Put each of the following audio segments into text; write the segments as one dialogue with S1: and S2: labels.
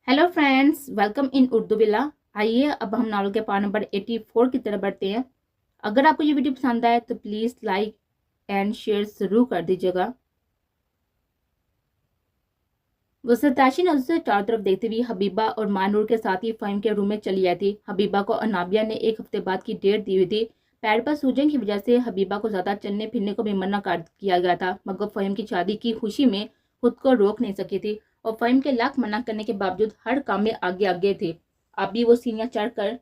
S1: Hello friends, welcome in Urdu villa. आइए अब हम नावल के पाठ नंबर 84 की तरफ बढ़ते हैं। अगर आपको ये वीडियो पसंद आए तो प्लीज़ लाइक एंड शेयर ज़रूर कर दीजिएगा। वसताशी नजर से चारों तरफ देखती हुई हबीबा और मानूर के साथ ही फ़हीम के रूम में चली आई थी। हबीबा को अनाबिया ने एक हफ्ते बाद की डेट दी हुई थी। पैर पर सूजन की वजह से हबीबा को ज़्यादा चलने फिरने को भी मना कर किया गया था, मगर फ़हीम की शादी की खुशी में खुद को रोक नहीं सकी थी और फ़हीम के लाख मना करने के बावजूद हर काम में आगे आगे थे। अब भी वो सीढ़ियाँ चढ़कर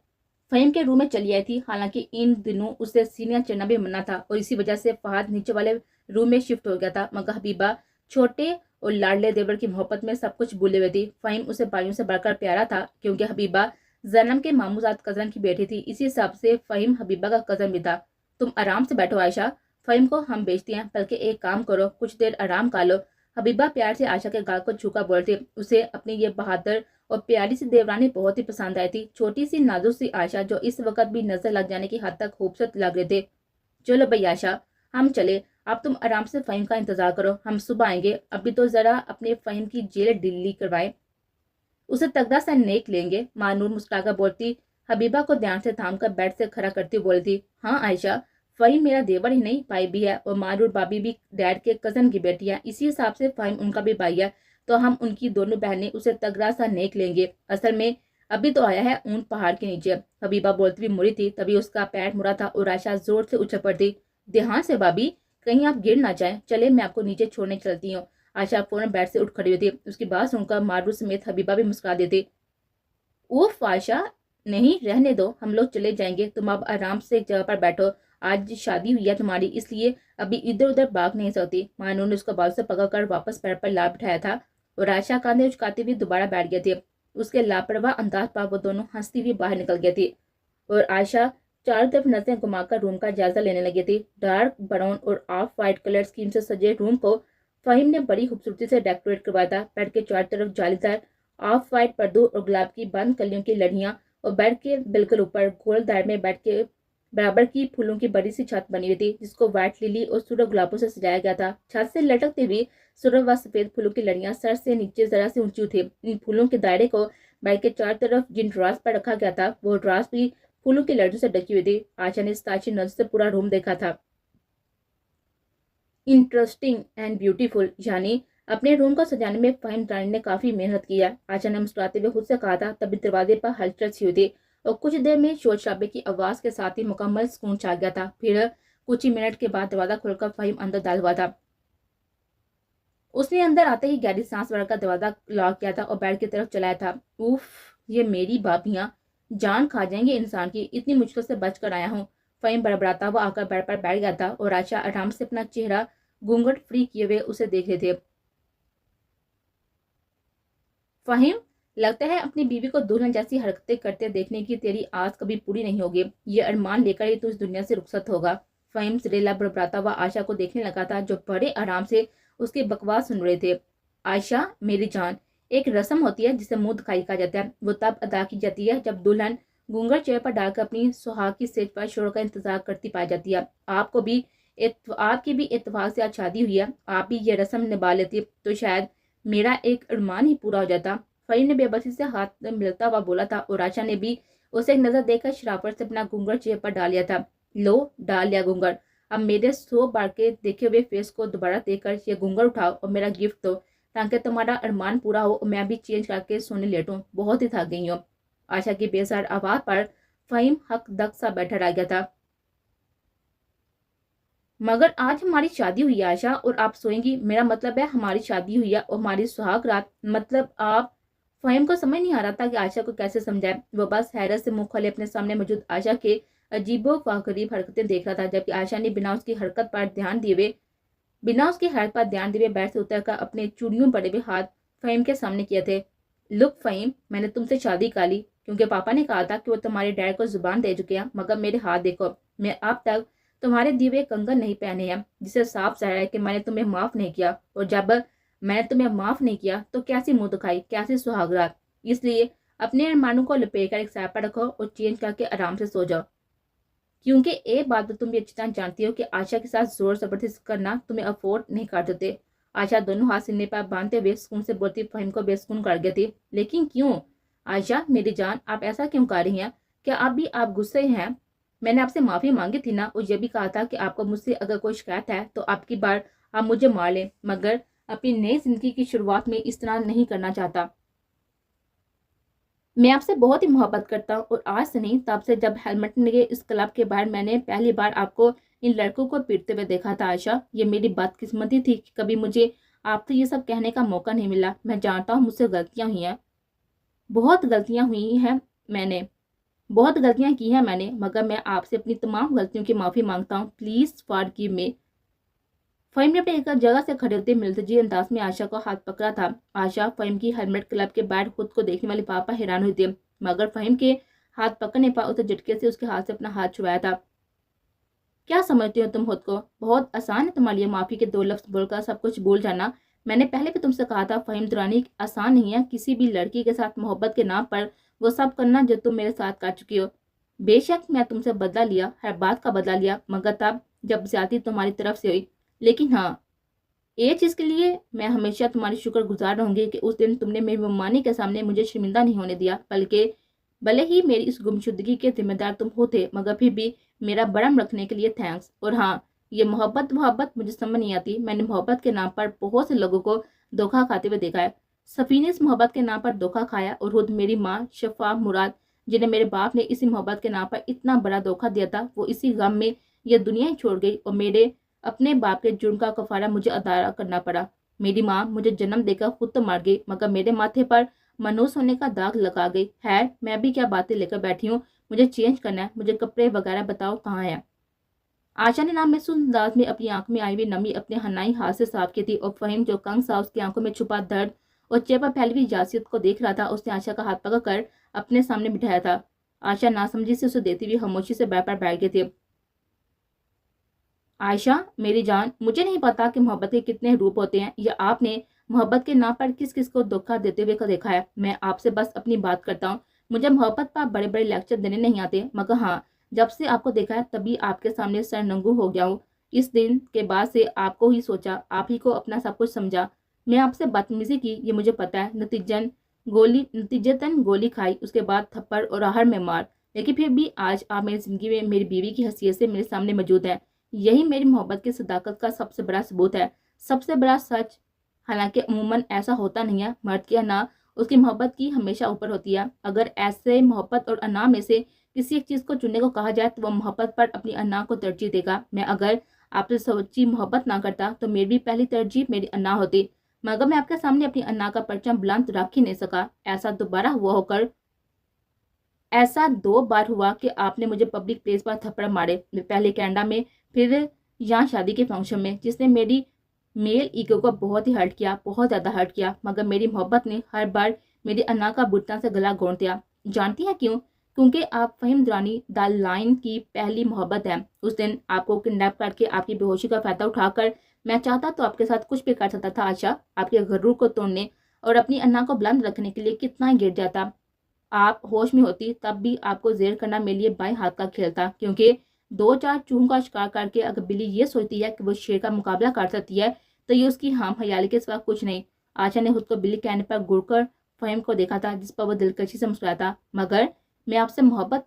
S1: फ़हीम के रूम में चली आई थी। हालांकि इन दिनों उसे सीढ़ियाँ चढ़ना भी मना था और इसी वजह से फहद नीचे वाले रूम में शिफ्ट हो गया था, मगर हबीबा छोटे और लाडले देवर की मोहब्बत में सब कुछ भूले हुए थी। फ़हीम उसे भाइयों से बढ़कर प्यारा था, क्योंकि हबीबा जन्म के मामूजात कजन की बेटी थी। इसी हिसाब से फ़हीम हबीबा का कजन भी था। तुम आराम से बैठो आयशा, फ़हीम को हम बेचते हैं, बल्कि एक काम करो, कुछ देर आराम कर लो। हबीबा प्यार से आयशा के गाल को छूकर बोलती। उसे अपनी ये बहादुर और प्यारी सी देवरानी बहुत ही पसंद आई थी। छोटी सी नाजुक सी आयशा जो इस वक्त भी नजर लग जाने की हद तक खूबसूरत लग रहे थे। चलो भाई आयशा, हम चले। अब तुम आराम से फ़हीम का इंतजार करो, हम सुबह आएंगे। अभी तो जरा अपने फ़हीम की जेल ढीली करवाए, उसे तगड़ा सा नेक लेंगे। मानूर मुस्कुराकर बोलती। हबीबा को ध्यान से थाम कर बेड से खड़ा करती बोलती, हाँ आयशा, फ़हीम मेरा देवर ही नहीं भाई भी है, और मानूर भाभी भी डैड के कजन की बेटी है। इसी हिसाब से फ़हीम उनका भी भाई है, तो हम उनकी दोनों बहनें उसे तगड़ा सा नेक लेंगे। असल में अभी तो आया है ऊंट पहाड़ के नीचे। हबीबा बोलती हुई मुड़ी थी, तभी उसका पैर मुड़ा था और आयशा जोर से उछल पड़ती। ध्यान से भाभी, कहीं आप गिर ना जाए। चले, मैं आपको नीचे छोड़ने चलती हूँ। आशा फौरन बेड से उठ खड़ी हुई थी। उसकी बात सुनकर मारू समेत हबीबा भी मुस्कुरा देती। उफ आशा, नहीं रहने दो, हम लोग चले जाएंगे। तुम अब आराम से एक जगह पर बैठो। आज शादी हुई है तुम्हारी, इसलिए अभी इधर उधर भाग नहीं सकती। मानू ने उसको बाल से पकड़कर वापस पैर पर ला बिठाया था और आयशा कांधे उचकाते हुए दोबारा बैठ गए थे। उसके लापरवाह अंदाज पर वो दोनों हंसती हुई बाहर निकल गई थी और आयशा चारों तरफ नजरें घुमाकर रूम का जायजा लेने लगी थी। डार्क ब्राउन और ऑफ व्हाइट कलर स्कीम से सजे रूम को फ़हीम ने बड़ी खूबसूरती से डेकोरेट करवाया था। बेड के चारों तरफ जालीदार ऑफ व्हाइट पर्दों और गुलाब की बंद कलियों की लड़ियां और बेड के बिल्कुल ऊपर गोल दायरे में बेड के बराबर की फूलों की बड़ी सी छत बनी हुई थी, जिसको व्हाइट लिली और सूरज गुलाबों से सजाया गया था। छत से लटकती हुई सूरज व सफेद फूलों की लड़ियां सर से नीचे जरा सी ऊंची थी। इन फूलों के दायरे को बेड के चारों तरफ जिन ड्रास पर रखा गया था, वो ड्रास भी फूलों की लड़ियों से ढकी हुई थी। आशा ने ताजी नजर से पूरा रूम देखा था। इंटरेस्टिंग एंड ब्यूटीफुल, यानी अपने रूम को सजाने में फ़हीम रानी ने काफी मेहनत की है। आशा ने मुस्कुराते हुए खुद से कहा था। तभी दरवाजे पर हलचल सी हुई थी और कुछ देर में शोर शराबे की आवाज के साथ ही मुकम्मल सुकून छा गया था। फिर कुछ ही मिनट के बाद दरवाजा खुलकर फ़हीम अंदर दाखिल हुआ था। उसने अंदर आते ही गहरी सांस भरकर दरवाजा लॉक किया था और बेड की तरफ चलाया था। उफ, ये मेरी भाभियां जान खा जाएंगे इंसान की, इतनी मुश्किल से बच कर आया हूँ। फ़हीम बड़बड़ाता हुआ आकर बेड पर बैठ गया था और आयशा आराम से अपना चेहरा घूंघट फ्री किए हुए उसे देख रहे थे। फ़हीम, लगता है अपनी बीवी को दुल्हन जैसी हरकतें करते देखने की तेरी आस कभी पूरी नहीं होगी। ये अरमान लेकर ही तू इस दुनिया से रुखसत होगा। फ़हीम सिरेला बड़बड़ाता हुआ आयशा को देखने लगा था, जो बड़े आराम से उसकी बकवास सुन रहे थे। आयशा मेरी जान, एक रस्म होती है जिसे मुंह दिखाई कहा जाता है। वो तब अदा की जाती है जब दुल्हन घूंघट चेहरे पर डालकर अपनी सुहाग की सेज पर शोर का इंतजार करती पाई जाती है। आपकी भी इत्तेफाक से आज शादी हुई है। आप भी ये रस्म निभा लेती तो शायद मेरा एक अरमान ही पूरा हो जाता। फ़हीम ने बेबसी से हाथ मिलता हुआ बोला था और आशा ने भी उसे एक नजर देकर शराफत से अपना घूंघट चेहरे पर डाल लिया था। लो, डाल लिया घूंघट। अब मेरे 100 बार के देखे हुए फेस को दोबारा देखकर ये घूंघट उठाओ और मेरा गिफ्ट दो, ताकि तुम्हारा अरमान पूरा हो और मैं भी चेंज करके सोने लेटूं। बहुत ही थक गई हूँ। आशा की बेसहार आवाज पर फ़हीम हक दक सा बैठा रह गया था। मगर आज हमारी शादी हुई है आशा, और आप सोएंगी। मेरा मतलब है हमारी शादी हुई है और हमारी सुहाग रात। मतलब आप। फ़हीम को समझ नहीं आ रहा था कि आशा को कैसे समझाए। वो बस हैरत से मुंह खोले अपने सामने मौजूद आशा के अजीबो गरीब हरकतें देख रहा था, जबकि आशा ने बिना उसकी हरकत पर ध्यान दिए बेड से उतरकर अपने चूड़ियों पड़े हुए हाथ फ़हीम के सामने किए थे। लुक फ़हीम, मैंने तुमसे शादी कर ली क्योंकि पापा ने कहा था कि वो तुम्हारे डैड को जुबान दे चुके हैं, मगर मेरे हाथ देखो, मैं अब तक तुम्हारे दिए हुए कंगन नहीं पहने हैं, जिसे साफ जाहिर है कि मैंने तुम्हें माफ नहीं किया। और जब मैंने तुम्हें माफ नहीं किया तो कैसी मुंह दिखाई, कैसी सुहागरात। इसलिए अपने अरमानों को लपेट कर एक साइड पर रखो और चेंज करके आराम से सो जाओ। क्योंकि एक बात तो तुम भी अच्छी तरह जानती हो कि आशा के साथ जोर जबरदस्ती करना तुम्हें अफोर्ड नहीं कर देते। आयशा दोनों हाथ सीने पर बांधते हुए सुकून से बोलती, फ़हीम को बेसुकून कर गई थी। लेकिन क्यों? आयशा मेरी जान, आप ऐसा क्यों कर रही हैं? क्या आप गुस्से हैं? मैंने आपसे माफ़ी मांगी थी ना, और ये भी कहा था कि आपको मुझसे अगर कोई शिकायत है तो आपकी बार आप मुझे मार लें, मगर अपनी नई जिंदगी की शुरुआत में इस तरह नहीं करना चाहता। मैं आपसे बहुत ही मोहब्बत करता हूँ, और आज से नहीं, तब से जब हेलमेट के इस क्लब के बाहर मैंने पहली बार आपको इन लड़कों को पीटते हुए देखा था आयशा। ये मेरी बदकिस्मती थी कि कभी मुझे आपसे ये सब कहने का मौका नहीं मिला। मैं जानता हूँ मुझसे गलतियां हुई हैं, बहुत गलतियां हुई हैं, मैंने बहुत गलतियां की हैं मैंने, मगर मैं आपसे अपनी तमाम गलतियों की माफ़ी मांगता हूँ। Please forgive me. फ़हीम ने अपनी एक जगह से खड़े होते मिलतजी अंदाज में आयशा को हाथ पकड़ा था। आयशा फ़हीम की हेलमेट क्लब के बाहर खुद को देखने वाली पापा हैरान हुई थी, मगर फ़हीम के हाथ पकड़ने पर उसे झटके से उसके हाथ से अपना हाथ छुड़ाया था। क्या समझती हो तुम खुद को? बहुत आसान है तुम्हारे लिए माफ़ी के 2 लफ्ज़ बोलकर सब कुछ भूल जाना। मैंने पहले भी तुमसे कहा था फ़हीम दुरानी, आसान नहीं है किसी भी लड़की के साथ मोहब्बत के नाम पर वो सब करना जो तुम मेरे साथ कर चुकी हो। बेशक मैं तुमसे बदला लिया, हर बात का बदला लिया, मगर तब जब ज्यादती तुम्हारी तरफ से हुई। लेकिन हाँ, ये चीज़ के लिए मैं हमेशा तुम्हारी शुक्रगुजार रहूंगी कि उस दिन तुमने मेरी मम्मानी के सामने मुझे शर्मिंदा नहीं होने दिया, बल्कि भले ही मेरी इस गुमशुदगी के जिम्मेदार तुम होते, मगर फिर भी मेरा बरम रखने के लिए थैंक्स। और हाँ, ये मोहब्बत मोहब्बत मुझे समझ नहीं आती। मैंने मोहब्बत के नाम पर बहुत से लोगों को धोखा खाते हुए देखा है। सफ़ी ने इस मोहब्बत के नाम पर धोखा खाया, और खुद मेरी माँ शफा मुराद, जिन्हें मेरे बाप ने इसी मोहब्बत के नाम पर इतना बड़ा धोखा दिया था, वो इसी गम में यह दुनिया ही छोड़ गई, और मेरे अपने बाप के जुर्म का कफारा मुझे अदा करना पड़ा। मेरी माँ मुझे जन्म देकर खुद तो मर गई, मगर मेरे माथे पर मनहूस होने का दाग लगा गई है। मैं भी क्या बातें लेकर बैठी हूँ? मुझे चेंज करना है, मुझे कपड़े वगैरह बताओ कहाँ है? आशा ने नाम महसूस अंदाज में अपनी आंख में आई हुई नमी अपने हनाई हाथ से साफ की थी, और फ़हीम जो कंग सा उसकी आंखों में छुपा दर्द और चेहरे पर फैली हुई जासियत को देख रहा था, उसने आशा का हाथ पकड़कर अपने सामने बिठाया था। आशा नासमझी से उसे देती हुई खामोशी से बैठ पर बैठ गई थी। आयशा मेरी जान, मुझे नहीं पता कि मोहब्बत के कितने रूप होते हैं, या आपने मोहब्बत के नाम पर किस किस को धोखा देते हुए को देखा है। मैं आपसे बस अपनी बात करता हूँ। मुझे मोहब्बत पर बड़े बड़े लेक्चर देने नहीं आते, मगर हाँ, जब से आपको देखा है तभी आपके सामने सरनंगू हो गया हूँ। इस दिन के बाद से आपको ही सोचा, आप ही को अपना सब कुछ समझा। मैं आपसे बदतमीजी की, ये मुझे पता है। नतीजतन गोली खाई, उसके बाद थप्पड़ और आहर में मार, लेकिन फिर भी आज आप मेरी जिंदगी में मेरी बीवी की हैसियत से मेरे सामने मौजूद है। यही मेरी मोहब्बत की सदाकत का सबसे बड़ा सबूत है, सबसे बड़ा सच। हालांकि अमूमन ऐसा होता नहीं है, मर्द की अना उसकी मोहब्बत की हमेशा ऊपर होती है। अगर ऐसे मोहब्बत और अना में से किसी एक चीज़ को चुनने को कहा जाए तो वह मोहब्बत पर अपनी अना को तरजीह देगा। मैं अगर आपसे सच्ची मोहब्बत ना करता तो मेरी पहली तरजीह मेरी अना होती, मगर मैं आपके सामने अपनी अना का परचम बुलंद रख ही नहीं सका। ऐसा 2 बार हुआ कि आपने मुझे पब्लिक प्लेस पर थप्पड़ मारे, पहले कनाडा में, फिर यहाँ शादी के फंक्शन में, जिसने मेरी मेल ईगो को बहुत ही हर्ट किया, बहुत ज़्यादा हर्ट किया। मगर मेरी मोहब्बत ने हर बार मेरी अन्ना का बुत्ता से गला घोंट दिया। जानती हैं क्यों? क्योंकि आप फ़हीम दुरानी द लाइन की पहली मोहब्बत है। उस दिन आपको किडनैप करके आपकी बेहोशी का फ़ायदा उठाकर मैं चाहता तो आपके साथ कुछ भी कर सकता था आशा, आपके गरूर को तोड़ने और अपनी अन्ना को बुलंद रखने के लिए कितना ही गिर जाता। आप होश में होती तब भी आपको जेर करना मेरे लिए बाएं हाथ का खेल था, क्योंकि 2-4 चूहों का शिकार करके अगर बिल्ली ये सोचती है कि वो शेर का मुकाबला कर सकती है तो ये उसकी हम हयाली के सिवा कुछ नहीं। आशा ने खुद को बिल्ली कहने पर घूरकर फ़हीम को देखा था, जिस पर वो दिलकशी से मुस्कुराया था। मैं आपसे मोहब्बत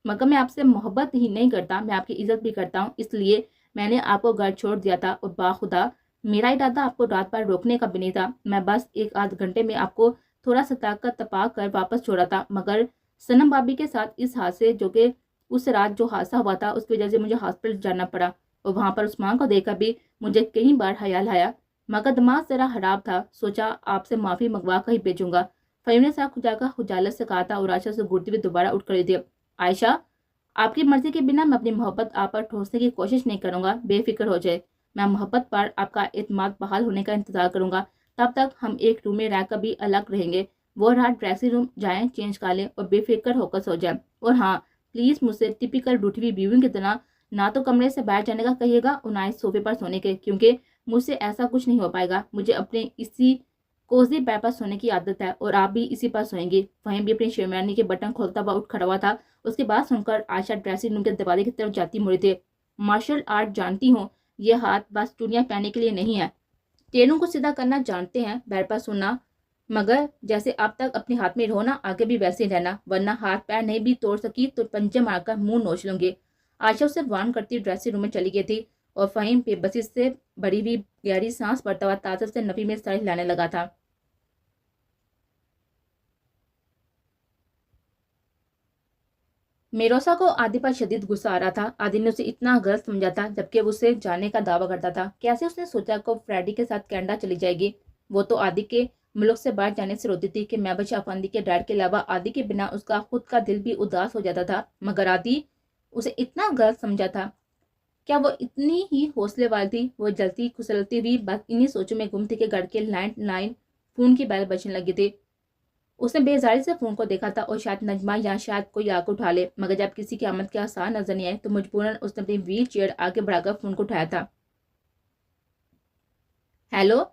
S1: मगर मैं आपसे मोहब्बत ही नहीं करता, मैं आपकी इज्जत भी करता हूँ। इसलिए मैंने आपको घर छोड़ दिया था, और बाखुदा मेरा इरादा आपको रात भर रोकने का भी नहीं था। मैं बस 1-8 घंटे में आपको थोड़ा सा ताकत तपा कर वापस छोड़ा था, मगर सनम भाभी के साथ इस हादसे कि उस रात जो हादसा हुआ था उसकी वजह से मुझे हॉस्पिटल जाना पड़ा, और वहाँ पर उस्मान को देखकर भी मुझे कई बार ख्याल आया, मगर दिमाग जरा खराब था। सोचा आपसे माफ़ी मंगवा कर ही भेजूंगा। फ़हीम ने साथ खुजाकर खुजालत से कहा था, और आयशा से घूरते हुए दोबारा उठ खड़ी थी। आयशा, आपकी मर्जी के बिना मैं अपनी मोहब्बत आप पर ठोसने की कोशिश नहीं करूंगा, बेफिक्र हो जाए। मैं मोहब्बत पर आपका एतमाद बहाल होने का इंतजार करूंगा। तब तक हम एक रूम में रहकर भी अलग रहेंगे। वो रात ड्रेसिंग रूम जाएं, चेंज कर लें और बेफिक्र होकर सो जाएं। और हाँ, प्लीज़ मुझसे टिपिकल रूठी हुई व्यूइंग की तरह ना तो कमरे से बाहर जाने का कहिएगा और ना ही सोफे पर सोने के, क्योंकि मुझसे ऐसा कुछ नहीं हो पाएगा। मुझे अपने इसी कोजी बेड पर सोने की आदत है, और आप भी इसी पर सोएंगे। वहीं भी अपनी शेरवानी के बटन खोलता हुआ उठ खड़ा हुआ था। उसके बाद सुनकर आशा ड्रेसिंग रूम के दरवाजे की तरफ जाती मुड़ी थी। मार्शल आर्ट जानती हूँ, ये हाथ बस चूड़ियाँ पहनने के लिए नहीं है। ट्रेनों को सीधा करना जानते हैं, बैर पर सुनना, मगर जैसे अब तक अपने हाथ में रहो ना, आगे भी वैसे ही रहना, वरना हाथ पैर नहीं भी तोड़ सकी तो पंजे मारकर मुंह नोच लूंगी। आशा उसे वार्न करती ड्रेसिंग रूम में चली गई थी और फहीम बेबसी से भरी हुई गहरी सांस भरता हुआ ताजल से नफी में साड़ी लाने लगा था। मेरोसा को आदि पर शदीद गुस्सा आ रहा था। आदि ने उसे इतना गलत समझा था, जबकि वो उसे जाने का दावा करता था। कैसे उसने सोचा को फ्रेडी के साथ कनाडा चली जाएगी। वो तो आदि के मुल्क से बाहर जाने से रोती थी कि महबूब अफंदी के डैड के अलावा आदि के बिना उसका खुद का दिल भी उदास हो जाता था, मगर आदि उसे इतना गलत समझा था। क्या वो इतनी ही हौसले वाली थी। वो जलती कुचलती हुई बस इन्हीं सोचों में गुम थी कि घर के लैंड फोन की बैल बजने लगी थी। उसने बेजारी से फोन को देखा था और शायद नजमा या शायद कोई आके उठा ले, मगर जब किसी की आमद के आसार नजर नहीं आए तो मजबूरन उसने अपनी व्हील चेयर आगे बढ़ाकर फोन को उठाया था। हेलो,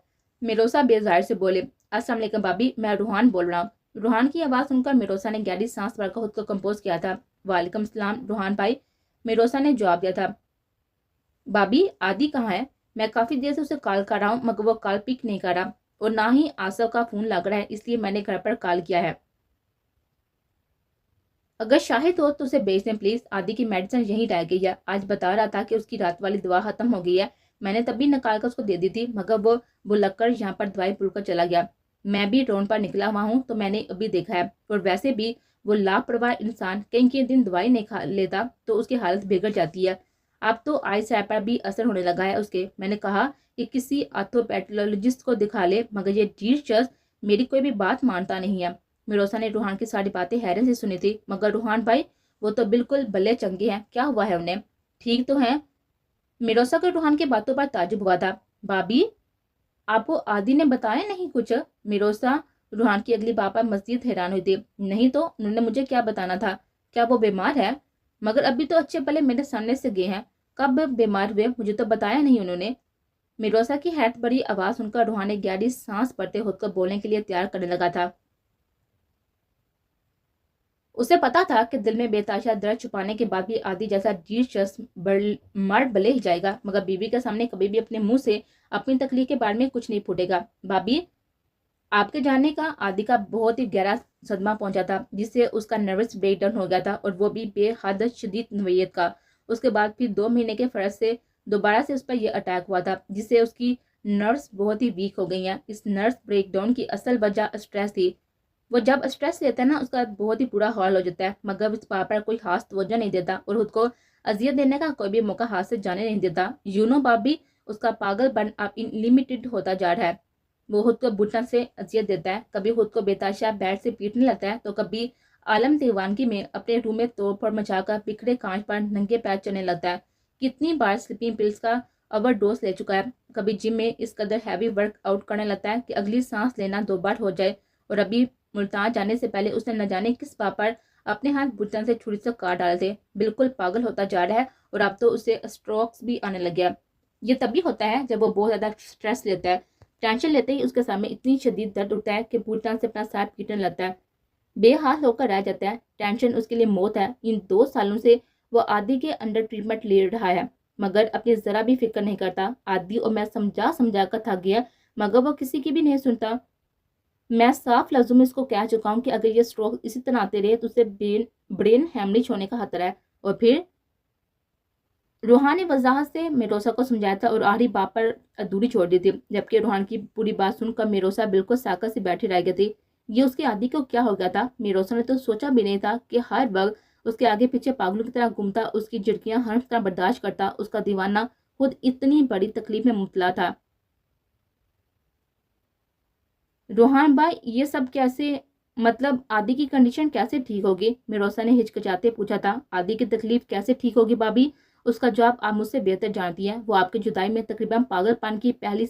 S1: मिरोसा बेजारी से बोले। अस्सलाम वालेकुम भाभी, मैं रूहान बोल रहा हूँ। रूहान की आवाज़ सुनकर मिरोसा ने गहरी सांस भरकर खुद को कंपोज किया था। वालेकुम सलाम रूहान भाई, मिरोसा ने जवाब दिया था। भाभी, आदि कहाँ है? मैं काफ़ी देर से उसे कॉल कर रहा हूँ, मगर वो कॉल पिक नहीं कर रहा और ना ही आसव का फ़ोन लग रहा है, इसलिए मैंने घर पर कॉल किया है। अगर शाहिद हो तो उसे भेज दें प्लीज़। आदि की मेडिसिन यहीं रह गई है। आज बता रहा था कि उसकी रात वाली दवा खत्म हो गई है। मैंने तभी निकाल कर उसको दे दी थी, मगर वो भुलक्कड़ यहाँ पर दवाई भूलकर चला गया। मैं भी रोड पर निकला हुआ हूँ तो मैंने अभी देखा है। और वैसे भी वो लापरवाह इंसान कई कई दिन दवाई नहीं खा लेता तो उसकी हालत बिगड़ जाती है। अब तो आई साइड पर भी असर होने लगा है उसके। मैंने कहा कि किसी ऑर्थोपेडोलॉजिस्ट को दिखा ले, मगर ये डीर शख्स मेरी कोई भी बात मानता नहीं है। मिरोसा ने रूहान की सारी बातें हैरत से सुनी थी। मगर रूहान भाई, वो तो बिल्कुल भले चंगे हैं, क्या हुआ है उन्हें? ठीक तो है। मिरोसा को रूहान की बातों पर ताजुब हुआ था। भाभी, आपको आदि ने बताया नहीं कुछ? मिरोसा रूहान की अगली बात पर मजीद हैरान हुई थी। नहीं तो उन्होंने मुझे क्या बताना था? क्या वो बीमार है? मगर अभी तो अच्छे भले मेरे सामने से गए हैं। कब बीमार हुए मुझे तो बताया नहीं उन्होंने। मिरोसा की हैरत भरी आवाज सुनकर रूहान ने गहरी सांस भरते खुद को बोलने के लिए तैयार करने लगा था। उसे पता था कि दिल में बेताशा दर्द छुपाने के बाद भी आदि जैसा ढीठ शख्स मर भले ही जाएगा, मगर बीवी के सामने कभी भी अपने मुंह से अपनी तकलीफ के बारे में कुछ नहीं फूटेगा। भाभी, आपके जाने का आदि का बहुत ही गहरा सदमा पहुंचा था, जिससे उसका नर्वस ब्रेकडाउन हो गया था, और वो भी बेहद शदीद नवैयत का। उसके बाद फिर 2 महीने के फर्ज से दोबारा से उस पर यह अटैक हुआ था, जिससे उसकी नर्व्स बहुत ही वीक हो गई हैं। इस नर्व्स ब्रेकडाउन की असल वजह स्ट्रेस थी। वो जब स्ट्रेस लेता है ना, उसका बहुत ही बुरा हाल हो जाता है, मगर उस बात पर कोई खास तवज्जो नहीं देता और खुद को अजियत देने का कोई भी मौका हाथ से जाने नहीं देता। यूनो बाप भी उसका पागलपन अब लिमिटेड होता जा रहा है। वो खुद को बुटना से अजियत देता है, कभी खुद को बेताशा बैट से पीटने लगता है, तो कभी आलम दीवानगी में अपने रूम में तोड़फोड़ मचाकर बिखरे कांच पर नंगे पैर चलने लगता है। कितनी बार स्लीपिंग पिल्स का ओवरडोज ले चुका है। कभी जिम में इस कदर हैवी वर्कआउट करने लगता है कि अगली सांस लेना 2 बार हो जाए। और अभी मुल्तान जाने से पहले उसने न जाने किस बात पर अपने हाथ बुटन से छुरी से काट डाले थे। बिल्कुल पागल होता जा रहा है और अब तो उसे स्ट्रोक्स भी आने लग गया। ये तभी होता है जब वो बहुत ज़्यादा स्ट्रेस लेता है। टेंशन लेते ही उसके सामने इतनी शदीद दर्द उठता है कि बुटन से अपना सर पीटने लगता है, बेहाल होकर रह जाता है। टेंशन उसके लिए मौत है। इन 2 सालों से वो आदि के अंडर ट्रीटमेंट ले रहा है, मगर अपनी ज़रा भी फिक्र नहीं करता। आदि और मैं समझा समझा कर थक गया, मगर वो किसी की भी नहीं सुनता। मैं साफ लफ्जों में इसको कह चुका हूँ कि अगर ये स्ट्रोक इसी तरह आते रहे तो उसे ब्रेन हेमरेज होने का खतरा है। और फिर रूहान ने वजाहत से मिरोसा को समझाया था और आखिरी बात पर अधूरी छोड़ दी थी, जबकि रूहान की पूरी बात सुनकर मिरोसा बिल्कुल साका से बैठी रह गई थी। ये उसके आदि को क्या हो गया था? मिरोसा ने तो सोचा भी नहीं था कि हर वक्त उसके आगे पीछे पागलों की तरह घूमता, उसकी झिड़कियां हर तरह बर्दाश्त करता, उसका दीवाना खुद इतनी बड़ी तकलीफ में मुबतला था। रोहान भाई, ये सब कैसे? मतलब आदि की कंडीशन कैसे ठीक होगी? मिरोसा ने हिचकिचाते पूछा था। आदि की तकलीफ कैसे ठीक होगी भाभी? उसका जवाब आप मुझसे बेहतर जानती हैं। वो आपकी जुदाई में तकरीबन पागलपन की पहली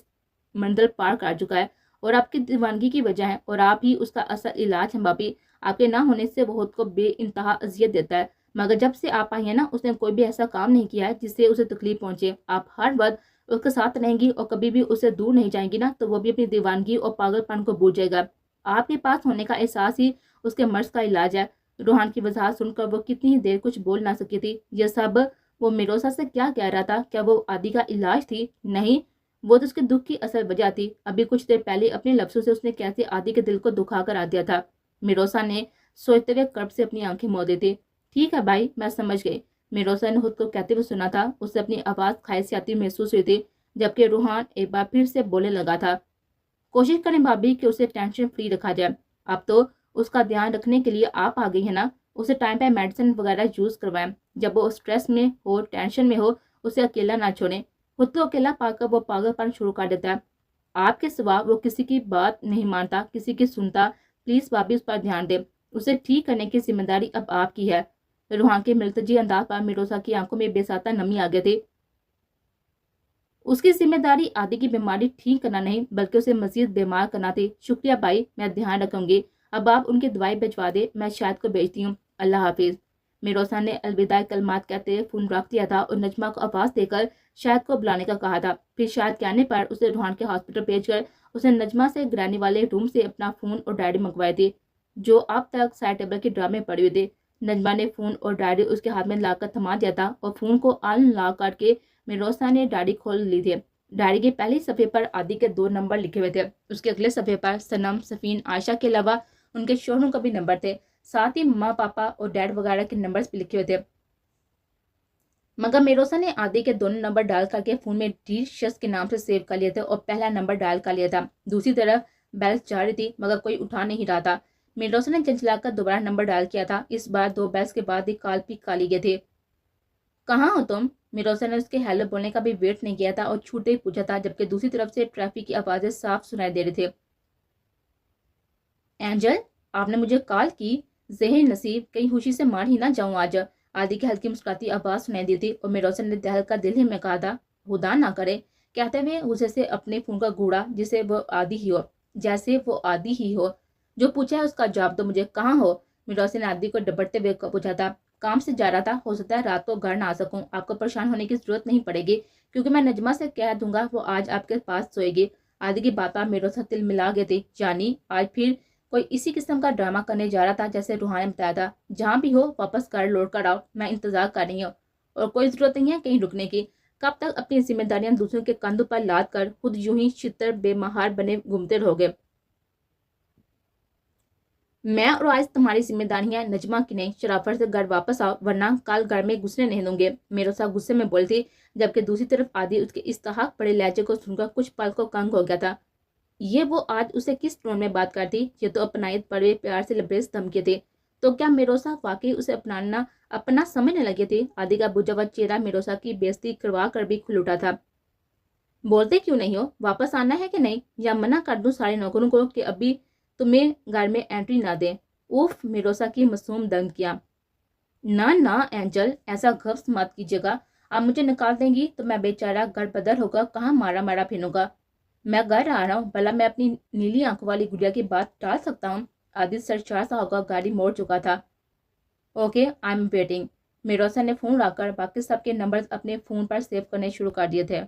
S1: मंजिल पार कर चुका है और आपकी दीवानगी की वजह है, और आप ही उसका असल इलाज है भाभी। आपके ना होने से वो खुद को बेइंतहा अजियत देता है, मगर जब से आप आई है ना, उसने कोई भी ऐसा काम नहीं किया है जिससे उसे तकलीफ पहुंचे। आप हर वक्त उसके साथ रहेंगी और कभी भी उससे दूर नहीं जाएंगी ना, तो वो भी अपनी दीवानगी और पागलपन को भूल जाएगा। आपके पास होने का एहसास ही उसके मर्ज का इलाज है। रूहान की वजाहत सुनकर वो कितनी ही देर कुछ बोल ना सकी थी। यह सब वो मिरोसा से क्या कह रहा था? क्या वो आदि का इलाज थी? नहीं, वो तो उसके दुख की असल वजह थी। अभी कुछ देर पहले अपने लफ्जों से उसने कैसे आदि के दिल को दुखा कर आ दिया था। मिरोसा ने सोचते हुए कर्ब से अपनी आंखें मोड़ दी थी। ठीक है भाई, मैं समझ गई। मिरोसा ने खुद को कहते हुए सुना था। उससे अपनी आवाज़ खाई से आती महसूस हुई थी, जबकि रूहान एक बार फिर से बोलने लगा था। कोशिश करें भाभी कि उसे टेंशन फ्री रखा जाए। अब तो उसका ध्यान रखने के लिए आप आ गई है ना। उसे टाइम पे मेडिसिन वगैरह यूज करवाएं। जब वो स्ट्रेस में हो, टेंशन में हो, उसे अकेला ना छोड़ें। खुद को अकेला पाकर वो पागलपन शुरू कर देता है। आपके सिवा वो किसी की बात नहीं मानता, किसी की सुनता। प्लीज भाभी उस पर ध्यान दे। उसे ठीक करने की जिम्मेदारी अब आपकी है। रूहान के मिर्तजी अंदाज पर मिरोसा की आंखों में बेसाता नमी आ गई थी। उसकी जिम्मेदारी आदि की बीमारी ठीक करना नहीं, बल्कि उसे मजीद बीमार करना थी। शुक्रिया भाई, मैं ध्यान रखूंगी। अब आप उनकी दवाई भिजवा दे, मैं शायद को भेजती हूँ। अल्लाह हाफिज। मिरोसा ने अलविदा कलमात कहते हुए फोन रख दिया था और नजमा को आवाज देकर शायद को बुलाने का कहा था। फिर शायद कहने पर उसे रूहान के हॉस्पिटल भेजकर उसे नजमा से गिराने वाले रूम से अपना फोन और डायरी मंगवाई थी, जो अब तक साइड टेबल के ड्रा में पड़ी हुई थी। नजमा ने फोन और डायरी उसके हाथ में लाकर थमा दिया था और फोन को अनलॉक करके मिरोसा ने डायरी खोल ली थी। डायरी के पहले सफ़े पर आदि के 2 नंबर लिखे हुए थे। उसके अगले सफ़े पर सनम, सफीन, आयशा के अलावा उनके शोहरों का भी नंबर थे। साथ ही मम्मा, पापा और डैड वगैरह के नंबर्स भी लिखे हुए थे। मगर मिरोसा ने आदि के दोनों नंबर डायल करके फोन में डी शख्स के नाम से सेव कर लिए थे और पहला नंबर डायल कर लिया था। दूसरी तरफ बेल्स जा रही थी, मगर कोई उठा नहीं रहा था। मिरोसा ने चंचलाकर दोबारा नंबर डायल किया था। इस बार 2 बेल्स के बाद ही कॉल पिक कर ली गई थी। कहाँ हो तुम? मिरोसा ने उसके हेलो बोलने का भी वेट नहीं किया था और छूटे ही पूछा था, जबकि दूसरी तरफ से ट्रैफिक की आवाजें साफ सुनाई दे रही थी। एंजल, आपने मुझे कॉल की? जहर नसीब, कहीं खुशी से मार ही ना जाऊं आज। आदि की हल्की मुस्कुराती आवाज सुनाई दी थी और मिरोसा ने दहल का दिल ही में कहा था, खुदा ना करे, कहते हुए उसे से अपने फोन का घूरा जिसे वो आदि ही हो, जैसे वो आदि ही हो। जो पूछा है उसका जवाब दो मुझे, कहाँ हो? मिरोसा ने आदि को डबड़ते हुए पूछा था। काम से जा रहा था, हो सकता है रात को घर ना आ सकूं। आपको परेशान होने की जरूरत नहीं पड़ेगी, क्योंकि मैं नजमा से कह दूंगा वो आज आपके पास सोएगी। आदि की बात मिरोसा तिल मिला गई थी। जानी आज फिर कोई इसी किस्म का ड्रामा करने जा रहा था जैसे रूहान ने बताया था। जहां भी हो वापस घर लौट कर आओ, मैं इंतजार कर रही हूँ और कोई जरूरत नहीं है कहीं रुकने की। कब तक अपनी जिम्मेदारियां दूसरों के कंधों पर लाद कर खुद यूं ही छितर बेमहार बने घूमते रहोगे? मैं और आज तुम्हारी जिम्मेदारियां नजमा की नहीं। शराफत से घर वापस आओ, वरना कल घर में घुसने नहीं दूंगे। मेरे साथ गुस्से में बोली थी, जबकि दूसरी तरफ आदि उसके इस्तेहाक बड़े लहजे को सुनकर कुछ पल को कंग हो गया था। ये वो आज उसे किस टोन में बात करती? ये तो अपनायत बड़े प्यार से लबरेज धमके थे। तो क्या मिरोसा वाकई उसे अपनाना अपना समझने लगे थे? आदि का बुझा हुआ चेहरा मिरोसा की बेइज्जती करवा कर भी खुल उठा था। बोलते क्यों नहीं हो? वापस आना है कि नहीं, या मना कर दूं सारे नौकरों को कि अभी तुम्हें घर में एंट्री ना दें? उफ, मिरोसा की मासूम दम किया। ना ना एंजल, ऐसा गफ्स मत कीजिएगा। आप मुझे निकाल देंगी तो मैं बेचारा घर बदर होकर कहाँ मारा मारा फिरूंगा। मैं घर आ रहा हूँ, भला मैं अपनी नीली आंखों वाली गुड़िया की बात टाल सकता हूँ? आदित्य सरचार सा होकर गाड़ी मोड़ चुका था। Okay, I am waiting. मिरोसा ने फोन रखकर बाकी सबके नंबर्स अपने फोन पर सेव करने शुरू कर दिए थे।